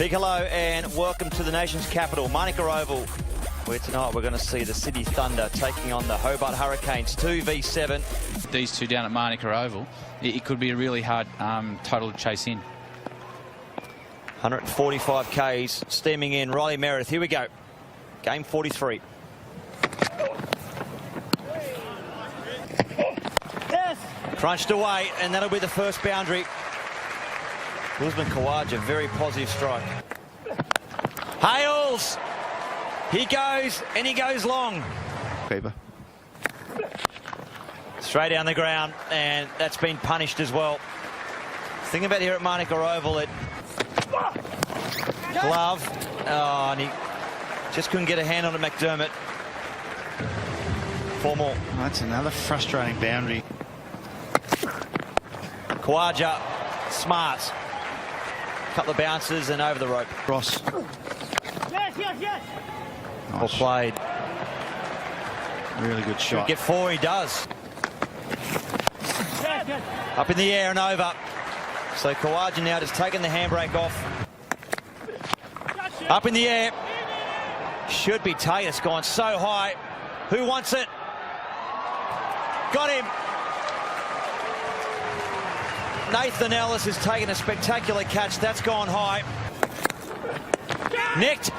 Big hello and welcome to the nation's capital, Monica Oval, where tonight we're going to see the Sydney Thunder taking on the Hobart Hurricanes 2v7. These two down at Monica Oval, it could be a really hard total to chase in. 145 Ks steaming in. Riley Meredith, here we go. Game 43. Crunched away, and that'll be the first boundary. Usman Khawaja, very positive strike. Hales! He goes, and he goes long. Keeper. Straight down the ground, and that's been punished as well. Thing about here at Monica Oval, it glove, and he just couldn't get a hand on it, McDermott. 4 more. That's another frustrating boundary. Khawaja, smart. Couple of bounces and over the rope. Ross. Yes. Nice. Well played. Really good shot. Should get 4, he does. Up in the air and over. So Khawaja now just taking the handbrake off. Up in the air. Should be taken. It's gone so high. Who wants it? Got him. Nathan Ellis has taken a spectacular catch. That's gone high. Nicked.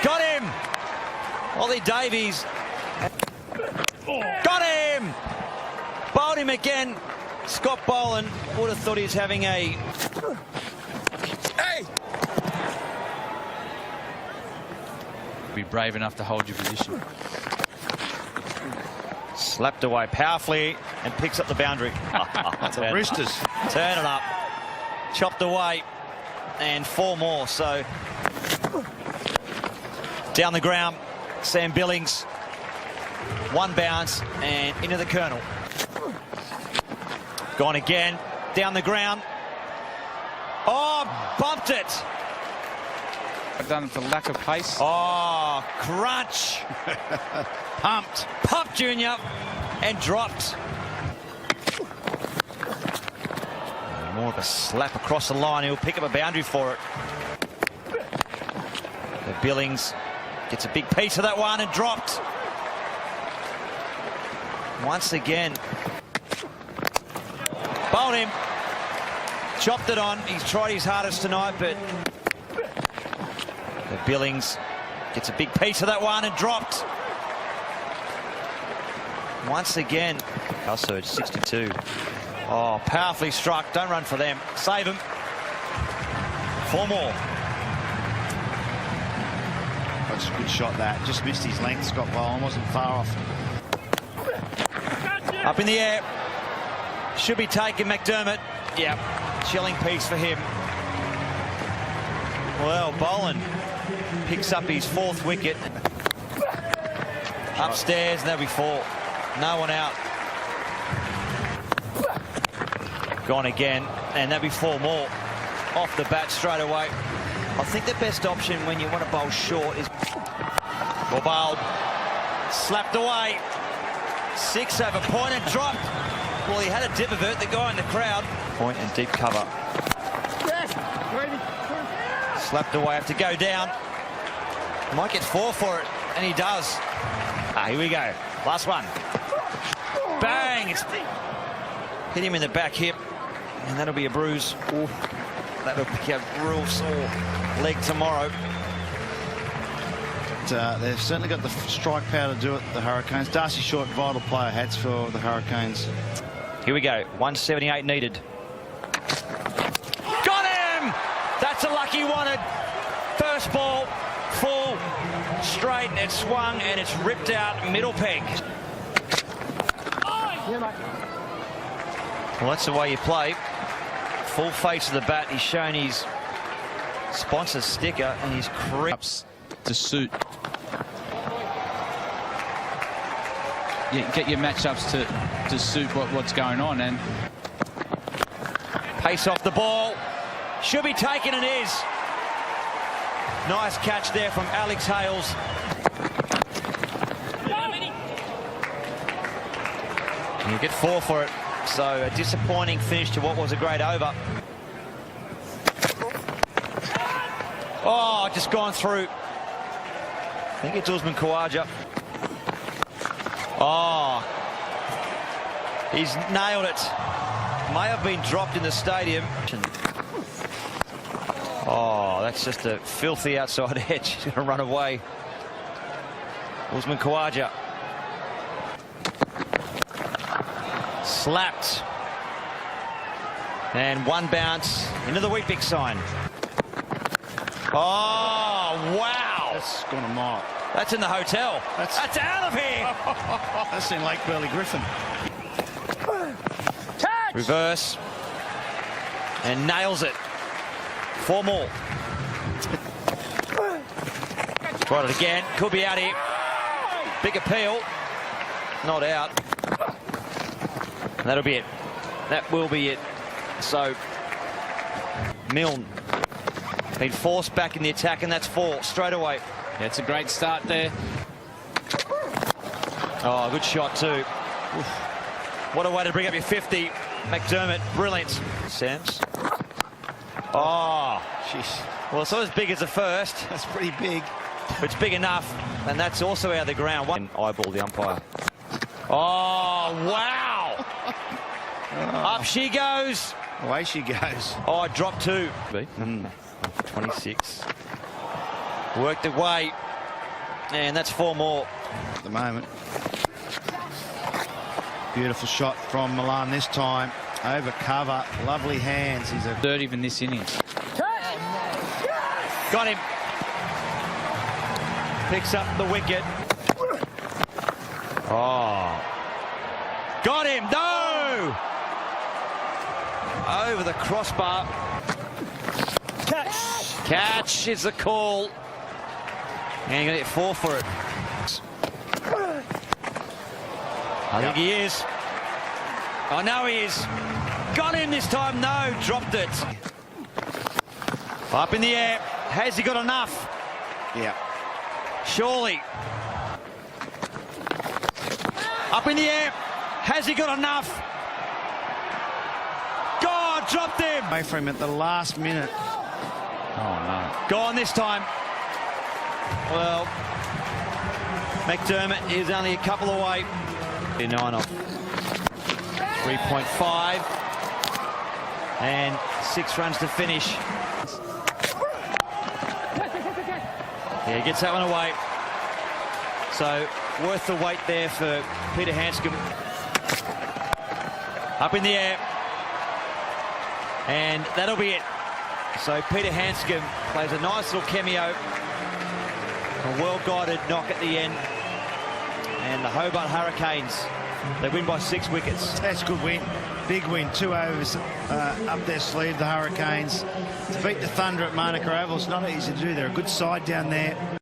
Got him. Ollie Davies. Got him. Bowled him again. Scott Boland would have thought he was having a... Be brave enough to hold your position. Slapped away powerfully and picks up the boundary. That's a Roosters. Turn it up. Chopped away. And 4 more. So down the ground, Sam Billings. 1 bounce and into the kernel. Gone again. Down the ground. Oh, bumped it. I've done it for lack of pace. Oh, crunch. Pumped. Pumped, Junior. And dropped. More of a slap across the line. He'll pick up a boundary for it. The Billings gets a big piece of that one and dropped. Once again. Bowled him. Chopped it on. He's tried his hardest tonight, but the Billings gets a big piece of that one and dropped. Once again. Our surge 62. Oh, powerfully struck. Don't run for them. Save them. 4 more. That's a good shot, that. Just missed his length. Scott Boland wasn't far off. Up in the air. Should be taken, McDermott. Yep. Chilling piece for him. Well, Boland picks up his 4th wicket. Upstairs, and there'll be 4. No one out. Gone again, and there'll be 4 more. Off the bat straight away. I think the best option when you want to bowl short is... Well bowled. Slapped away. 6 over point and dropped. Well, he had a dip of it, the guy in the crowd. Point and deep cover. Slapped away, have to go down. Might get 4 for it, and he does. Here we go. Last one. Bang! It's hit him in the back hip, and that'll be a bruise. Ooh, that'll be a real sore leg tomorrow. They've certainly got the strike power to do it, the Hurricanes. Darcy Short, vital player, hats for the Hurricanes. Here we go. 178 needed. Got him! That's a lucky one. First ball, full, straight, and it's swung, and it's ripped out middle peg. Well, that's the way you play. Full face of the bat. He's shown his sponsor sticker and his creeps to suit. Get your matchups to suit what's going on. And pace off the ball. Should be taken and is. Nice catch there from Alex Hales. And you get 4 for it. So a disappointing finish to what was a great over. Oh, just gone through. I think it's Usman Khawaja. Oh, he's nailed it. May have been dropped in the stadium. Oh, that's just a filthy outside edge. He's going to run away. Usman Khawaja. Slapped. And one bounce into the Weet-Bix sign. Oh, wow. That's gone a mile. That's in the hotel. That's out of here. That's in Lake Burley Griffin. Touch. Reverse. And nails it. 4 more. Tried it again. Could be out here. Big appeal. Not out. And that'll be it. That will be it. So, Milne been forced back in the attack, and that's 4 straight away. Yeah, it's a great start there. Oh, good shot too. Oof. What a way to bring up your 50. McDermott, brilliant. Sams. Oh, jeez. Well, it's not as big as the first. That's pretty big. But it's big enough, and that's also out of the ground. One eyeball the umpire. Oh, wow. Up she goes. Away she goes. Oh, dropped 2. 26. Worked away. And that's 4 more. At the moment. Beautiful shot from Milan this time. Over cover. Lovely hands. He's a Third even this innings. Got him. Picks up the wicket. Oh. Got him. No! Over the crossbar. Catch. Catch is the call. And you're going to get 4 for it. I think he is. I know he is. Got him this time. No, dropped it. Up in the air. Has he got enough? yeah. Surely. Up in the air. Has he got enough? God, dropped him. Away from him at the last minute. Oh, no. Gone this time. Well, McDermott is only a couple away. 9 off. 3.5. And 6 runs to finish. Yeah, he gets that one away. So, worth the wait there for Peter Handscomb. Up in the air. And that'll be it. So, Peter Handscomb plays a nice little cameo. A well-guided knock at the end. And the Hobart Hurricanes, they win by 6 wickets. That's a good win. Big win. 2 overs up their sleeve, the Hurricanes. To beat the Thunder at Manuka Oval, it's not easy to do. They're a good side down there.